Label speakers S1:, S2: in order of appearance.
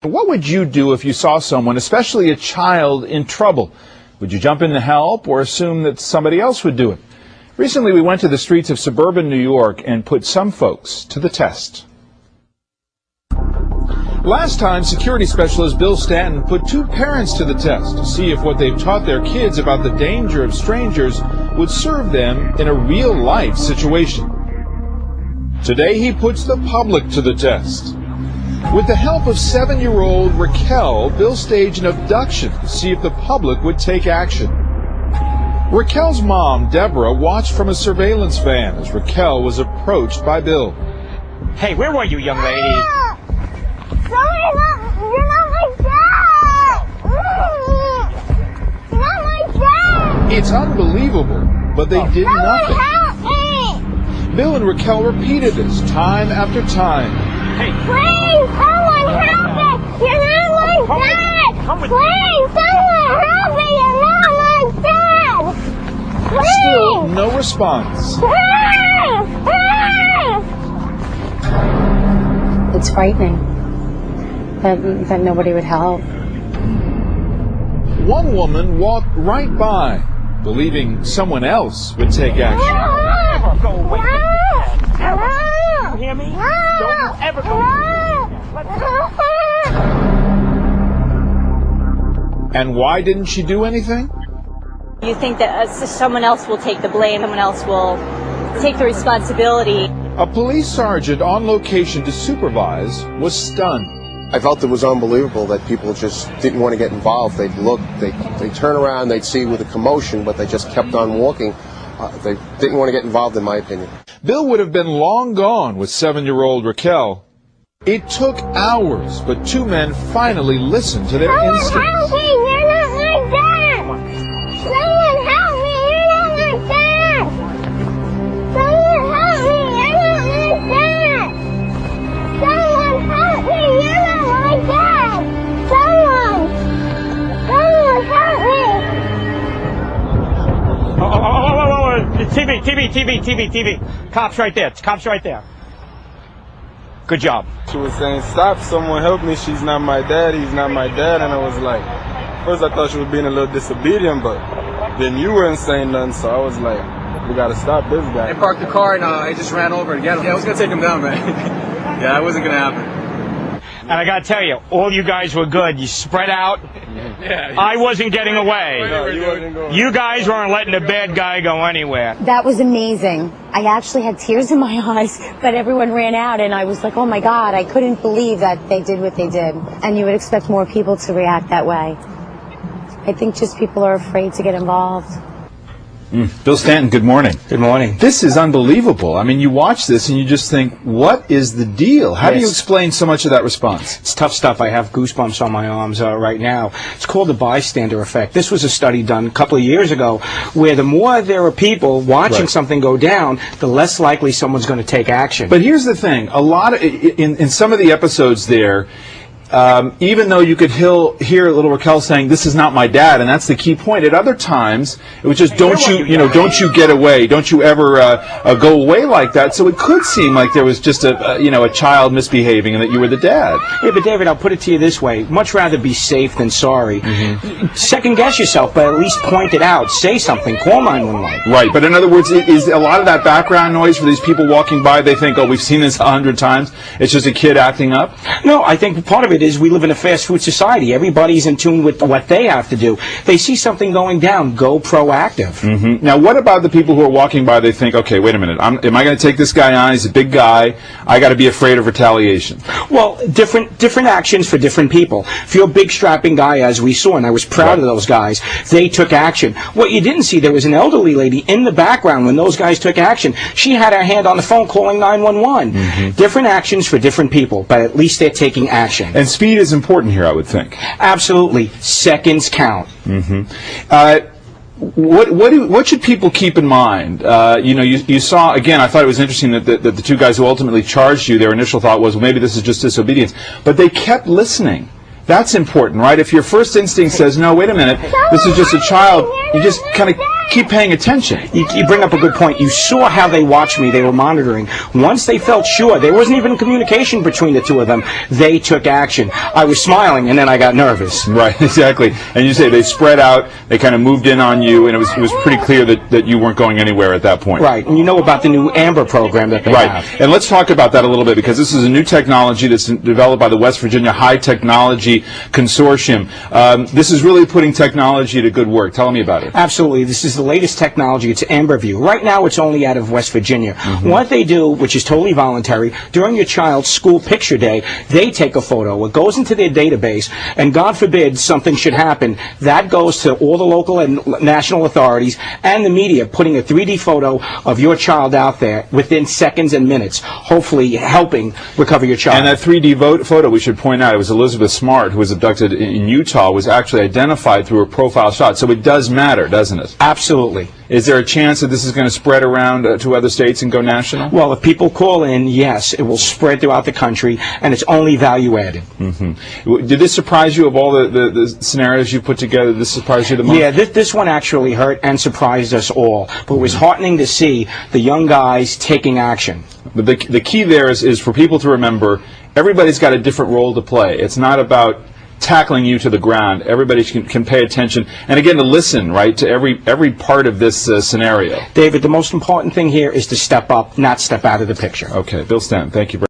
S1: What would you do if you saw someone, especially a child, in trouble? Would you jump in to help or assume that somebody else would do it? Recently, we went to the streets of suburban New York and put some folks to the test. Last time, security specialist Bill Stanton put two parents to the test to see if what they've taught their kids about the danger of strangers would serve them in a real-life situation. Today, he puts the public to the test. With the help of 7-year-old Raquel, Bill staged an abduction to see if the public would take action. Raquel's mom, Deborah, watched from a surveillance van as Raquel was approached by Bill.
S2: Hey, where were you, young lady?
S3: Sorry, you're not my dad! You're not my dad!
S1: It's unbelievable, but they did nothing.
S3: Help me!
S1: Bill and Raquel repeated this time after time.
S2: Hey,
S3: please, someone help me! You're not my dad! Please, someone help me! You're not my dad! Please!
S1: Still no response.
S4: It's frightening that nobody would help.
S1: One woman walked right by, believing someone else would take action.
S2: never go away. You hear me? Don't you ever go away.
S1: And why didn't she do anything?
S5: You think that someone else will take the blame, someone else will take the responsibility.
S1: A police sergeant on location to supervise was stunned.
S6: I felt it was unbelievable that people just didn't want to get involved. They'd look, they'd turn around, they'd see with a commotion, but they just kept on walking. They didn't want to get involved, in my opinion.
S1: Bill would have been long gone with 7-year-old Raquel. It took hours, but two men finally listened to their instincts.
S3: Help me! You're not my dad! Someone help me! You're not my dad! Someone help me! You're not my dad! Someone help me! You're not my dad! Someone help me!
S2: TV. Cops right there. Cops right there. Good job.
S7: She was saying, stop, someone help me, she's not my dad, he's not my dad. And I was like, first I thought she was being a little disobedient, but then you weren't saying nothing, so I was like, we gotta stop this guy.
S8: They parked the car and I just ran over to get him. Yeah, I was gonna take him down, man. Yeah, that wasn't gonna happen.
S2: And I gotta tell you, all you guys were good. You spread out.
S7: Yeah,
S2: I wasn't getting away.
S7: No, you wasn't going.
S2: You guys weren't letting the bad guy go anywhere.
S4: That was amazing. I actually had tears in my eyes, but everyone ran out and I was like, oh my God, I couldn't believe that they did what they did. And you would expect more people to react that way. I think just people are afraid to get involved.
S1: Bill Stanton, good morning.
S2: Good morning.
S1: This is unbelievable. I mean, you watch this and you just think, what is the deal? How do you explain so much of that response?
S2: It's tough stuff. I have goosebumps on my arms right now. It's called the bystander effect. This was a study done a couple of years ago where the more there are people watching something go down, the less likely someone's going to take action.
S1: But here's the thing. A lot of, in some of the episodes there, even though you could hear little Raquel saying, "This is not my dad," and that's the key point. At other times, it was just, "Don't you get away? Don't you ever go away like that?" So it could seem like there was just a child misbehaving, and that you were the dad.
S2: Yeah, but David, I'll put it to you this way: much rather be safe than sorry. Second guess yourself, but at least point it out. Say something. Call 911.
S1: Right, but in other words, is a lot of that background noise for these people walking by? They think, "Oh, we've seen this 100 times. It's just a kid acting up."
S2: No, I think part of it is we live in a fast food society. Everybody's in tune with what they have to do. They see something going down, go proactive.
S1: Now, what about the people who are walking by? They think, okay, wait a minute, am I going to take this guy on? He's a big guy. I got to be afraid of retaliation.
S2: Well, different actions for different people. If you're a big strapping guy, as we saw, and I was proud of those guys, they took action. What you didn't see, there was an elderly lady in the background when those guys took action. She had her hand on the phone calling 911. Different actions for different people, but at least they're taking action.
S1: And speed is important here, I would think.
S2: Absolutely. Seconds count.
S1: What should people keep in mind? You saw, again, I thought it was interesting that the two guys who ultimately charged you, their initial thought was, well, maybe this is just disobedience. But they kept listening. That's important, right? If your first instinct says, no, wait a minute, this is just a child. You just kind of keep paying attention.
S2: You bring up a good point. You saw how they watched me. They were monitoring. Once they felt sure, there wasn't even communication between the two of them, they took action. I was smiling, and then I got nervous.
S1: Right, exactly. And you say they spread out, they kind of moved in on you, and it was pretty clear that you weren't going anywhere at that point.
S2: Right, and you know about the new AMBER program that they have.
S1: Right, and let's talk about that a little bit, because this is a new technology that's developed by the West Virginia High Technology Consortium. This is really putting technology to good work. Tell me about it.
S2: Absolutely. This is the latest technology. It's AmberView. Right now, it's only out of West Virginia. What they do, which is totally voluntary, during your child's school picture day, they take a photo. It goes into their database, and God forbid something should happen. That goes to all the local and national authorities and the media, putting a 3D photo of your child out there within seconds and minutes, hopefully helping recover your child.
S1: And that 3D photo, we should point out, it was Elizabeth Smart, who was abducted in Utah, was actually identified through a profile shot. So it does matter, doesn't it?
S2: Absolutely.
S1: Is there a chance that this is going to spread around to other states and go national?
S2: Well, if people call in, yes, it will spread throughout the country, and it's only value added.
S1: Did this surprise you, of all the scenarios you put together? Did this surprise you the most?
S2: Yeah, this one actually hurt and surprised us all. But it was heartening to see the young guys taking action.
S1: But the key there is for people to remember, everybody's got a different role to play. It's not about tackling you to the ground. Everybody can pay attention, and again, to listen, right, to every part of this scenario.
S2: David, the most important thing here is to step up, not step out of the picture.
S1: Okay, Bill Stanton, thank you very much.